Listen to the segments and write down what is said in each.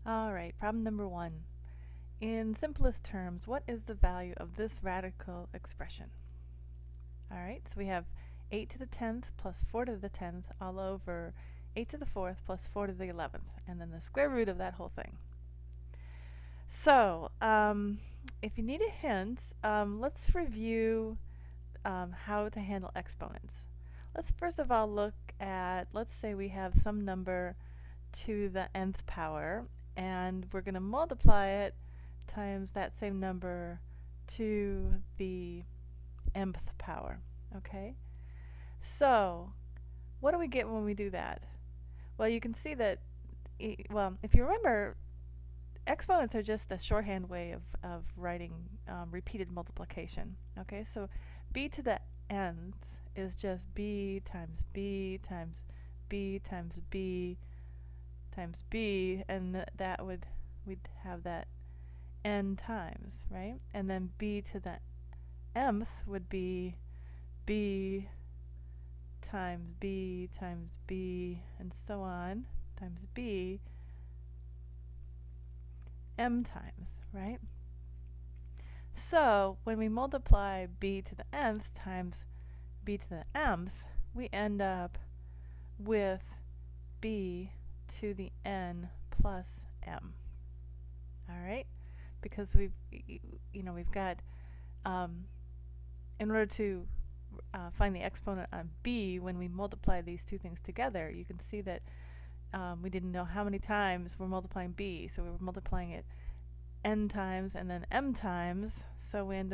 Alright, problem number 1. In simplest terms, what is the value of this radical expression? Alright, so we have 8 to the 10th plus 4 to the 10th all over 8 to the 4th plus 4 to the 11th, and then the square root of that whole thing. So, if you need a hint, let's review how to handle exponents. Let's first of all look at, let's say we have some number to the nth power, and we're going to multiply it times that same number to the mth power. Okay? So, what do we get when we do that? Well, you can see that, if you remember, exponents are just a shorthand way of writing repeated multiplication. Okay, so b to the nth is just b times b times b times b times b, and we'd have that n times, right? And then b to the mth would be b times b times b, and so on, times b m times, right? So when we multiply b to the nth times b to the mth, we end up with b to the n plus m. All right, because we've got in order to find the exponent on b when we multiply these two things together, you can see that we didn't know how many times we're multiplying b, so we were multiplying it n times and then m times, so we end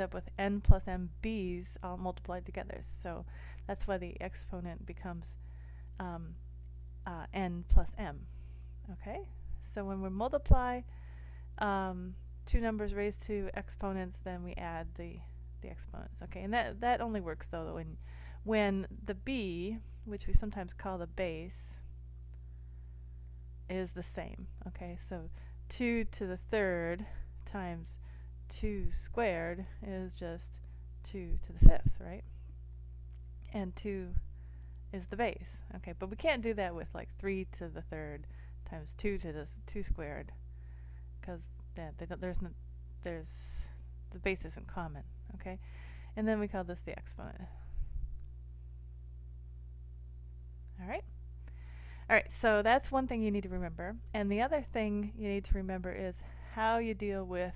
up with n plus m b's all multiplied together. So that's why the exponent becomes n plus m. Okay, so when we multiply two numbers raised to exponents, then we add the exponents. Okay, and that only works though when the b, which we sometimes call the base, is the same. Okay, so 2 to the third times 2 squared is just 2 to the fifth, right? And 2 is the base. Okay, but we can't do that with like 3 to the third times 2 to the 2 squared, because there's the base isn't common. Okay, and then we call this the exponent. Alright? Alright, so that's one thing you need to remember. And the other thing you need to remember is how you deal with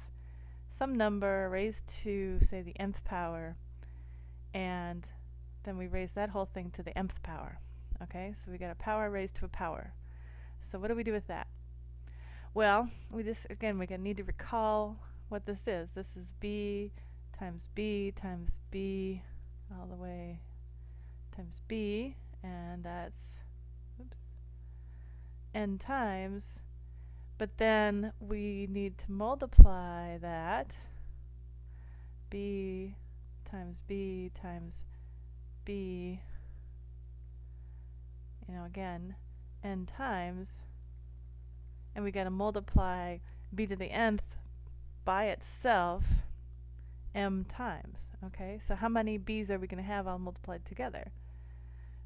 some number raised to, say, the nth power, and then we raise that whole thing to the mth power. Okay, so we got a power raised to a power. So what do we do with that? Well, we're going to need to recall what this is. This is b times b times b all the way times b, and that's n times, but then we need to multiply that b times b times b, again, n times, and we got to multiply b to the nth by itself m times. Okay, so how many b's are we going to have all multiplied together?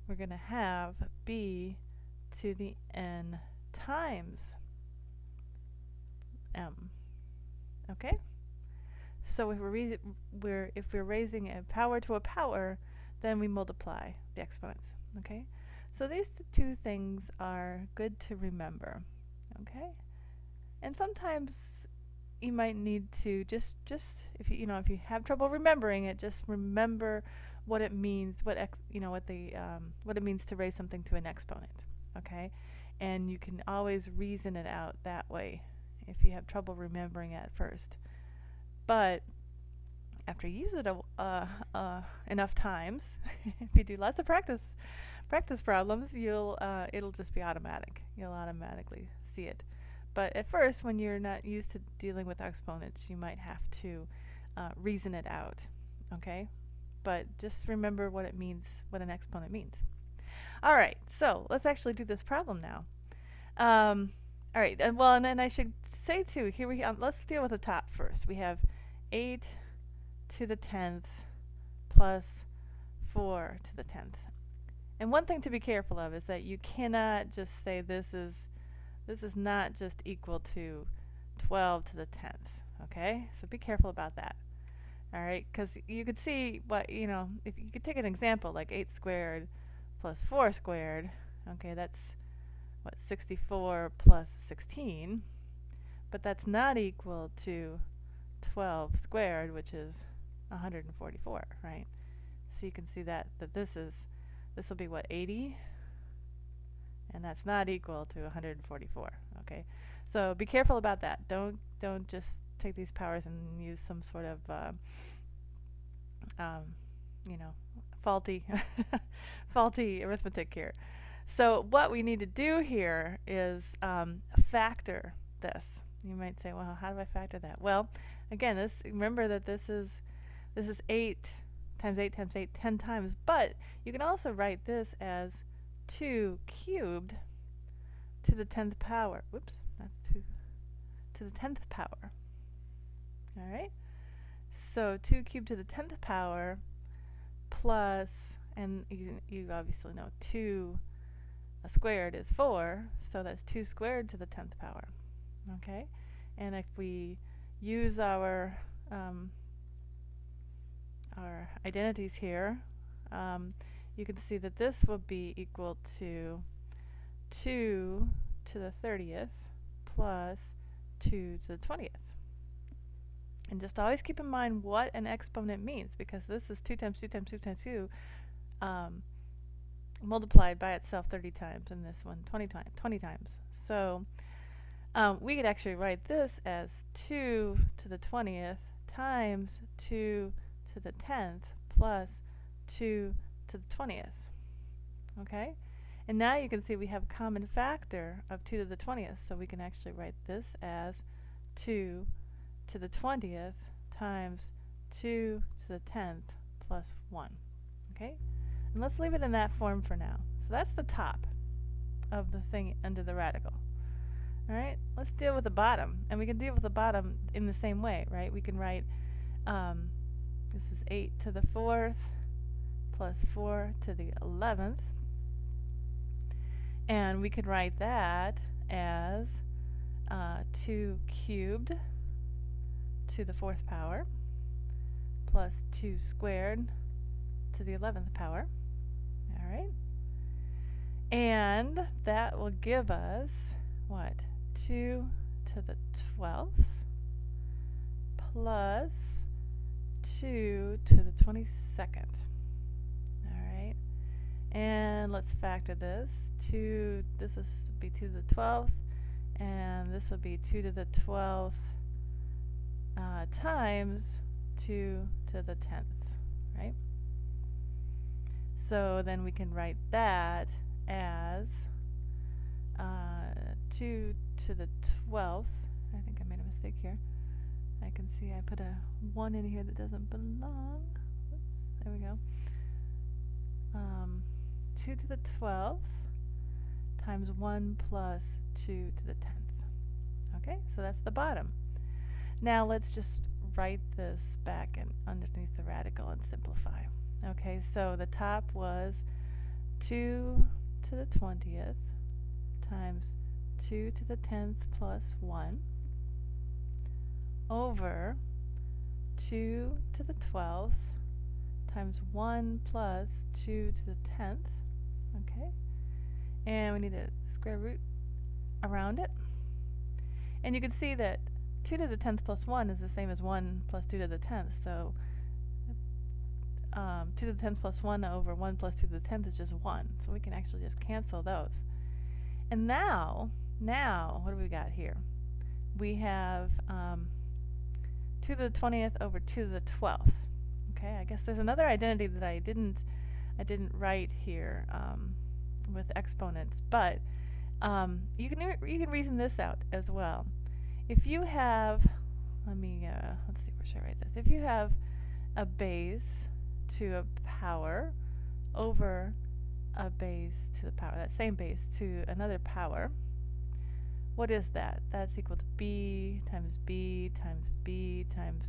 We're going to have b to the n times m. Okay, so if we're raising a power to a power, then we multiply the exponents. Okay, so these two things are good to remember. Okay, and sometimes you might need to just if you have trouble remembering it, just remember what it means, what it means to raise something to an exponent. Okay, and you can always reason it out that way if you have trouble remembering it at first. But after you use it enough times, if you do lots of practice problems, it'll just be automatic. You'll automatically see it. But at first, when you're not used to dealing with exponents, you might have to reason it out. Okay, but just remember what it means, what an exponent means. All right, so let's actually do this problem now. All right, and then I should say too, let's deal with the top first. We have 8 to the 10th plus 4 to the 10th. And one thing to be careful of is that you cannot just say this is This is not just equal to 12 to the 10th, okay? So be careful about that. All right, because you could see what, if you could take an example like 8 squared plus 4 squared, okay, that's what, 64 plus 16, but that's not equal to 12 squared, which is 144, right? So you can see that this will be what, 80, and that's not equal to 144, okay? So be careful about that. Don't just take these powers and use some sort of faulty faulty arithmetic here. So what we need to do here is factor this. You might say, well, how do I factor that? Well, again, remember that this is 8 times 8 times 8, 10 times, but you can also write this as 2 cubed to the 10th power. Whoops, not 2, to the 10th power. All right? So 2 cubed to the 10th power plus, and you obviously know 2 squared is 4, so that's 2 squared to the 10th power. Okay? And if we use our identities here, you can see that this will be equal to 2 to the 30th plus 2 to the 20th. And just always keep in mind what an exponent means, because this is 2 times 2 times 2 times 2 multiplied by itself 30 times, and this one 20 times. So we could actually write this as 2 to the 20th times 2 to the 10th plus 2 to the 20th. Okay? And now you can see we have a common factor of 2 to the 20th, so we can actually write this as 2 to the 20th times 2 to the 10th plus 1. Okay? And let's leave it in that form for now. So that's the top of the thing under the radical. Alright, let's deal with the bottom. And we can deal with the bottom in the same way, right? We can write, this is 8 to the 4th plus 4 to the 11th. And we could write that as 2 cubed to the 4th power plus 2 squared to the 11th power. Alright? And that will give us, what, 2 to the 12th plus 2 to the 22nd. Alright? And let's factor this. This will be 2 to the 12th, and this will be 2 to the 12th times 2 to the 10th, right? So then we can write that as 2 to the 12th. I think I made a mistake here. I can see I put a 1 in here that doesn't belong. Oops, there we go. 2 to the 12th times 1 plus 2 to the 10th. Okay, so that's the bottom. Now let's just write this back and underneath the radical and simplify. Okay, so the top was 2 to the 20th times 2 to the 10th plus 1 over 2 to the 12th times 1 plus 2 to the 10th. Okay, and we need a square root around it. And you can see that 2 to the 10th plus 1 is the same as 1 plus 2 to the 10th. So 2 to the 10th plus 1 over 1 plus 2 to the 10th is just 1. So we can actually just cancel those. And now what do we got here? We have 2 to the 20th over 2 to the 12th. Okay, I guess there's another identity that I didn't write here with exponents, but you can reason this out as well. If you have, let's see, where should I write this? If you have a base to a power over a base to the power, that same base to another power, what is that? That's equal to b times b times b times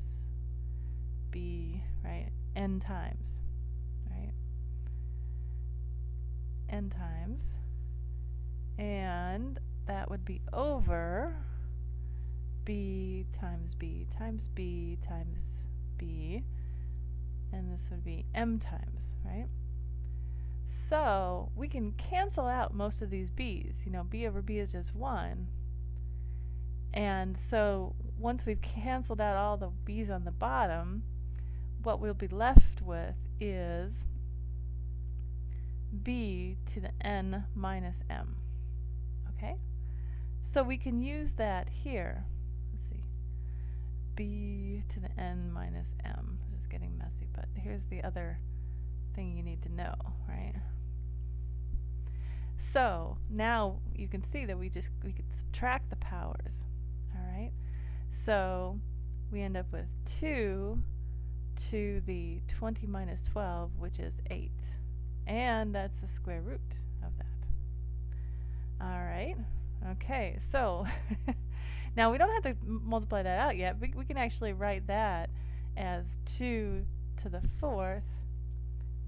b, right? N times, right? N times. And that would be over b times b times b times b, and this would be m times, right? So we can cancel out most of these b's. You know, b over b is just 1. And so once we've canceled out all the b's on the bottom, what we'll be left with is b to the n minus m. Okay? So we can use that here. Let's see. B to the n minus m. This is getting messy, but here's the other thing you need to know, right? So now you can see that we could subtract the powers. Alright? So we end up with 2 to the 20 minus 12, which is 8. And that's the square root of that. Alright? Okay, so now we don't have to multiply that out yet. We can actually write that as 2 to the 4th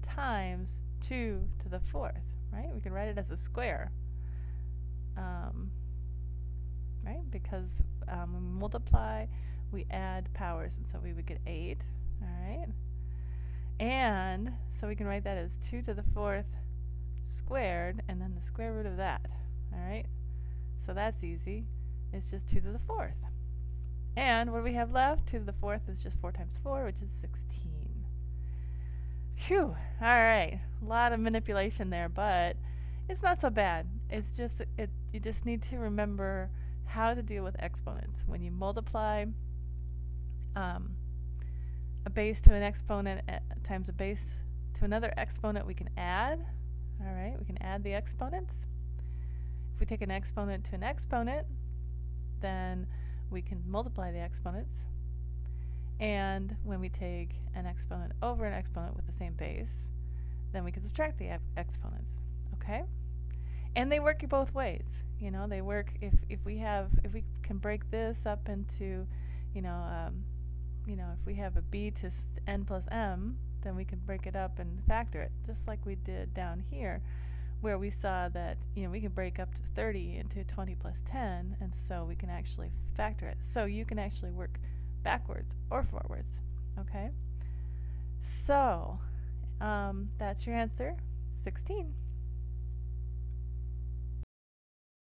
times 2 to the 4th, right? We can write it as a square, right? Because when we multiply, we add powers, and so we would get 8, alright? And so we can write that as 2 to the 4th squared, and then the square root of that, alright? So that's easy. It's just 2 to the 4th. And what do we have left? 2 to the 4th is just 4 times 4, which is 16. Phew! Alright. A lot of manipulation there, but it's not so bad. It's just, you just need to remember how to deal with exponents. When you multiply a base to an exponent times a base to another exponent, we can add. Alright, we can add the exponents. If we take an exponent to an exponent, then we can multiply the exponents. And when we take an exponent over an exponent with the same base, then we can subtract the exponents. Okay? And they work both ways. You know, they work if we can break this up into, if we have a b to n plus m, then we can break it up and factor it, just like we did down here, where we saw that we can break up to 30 into 20 plus 10, and so we can actually factor it. So you can actually work backwards or forwards. Okay? So that's your answer, 16.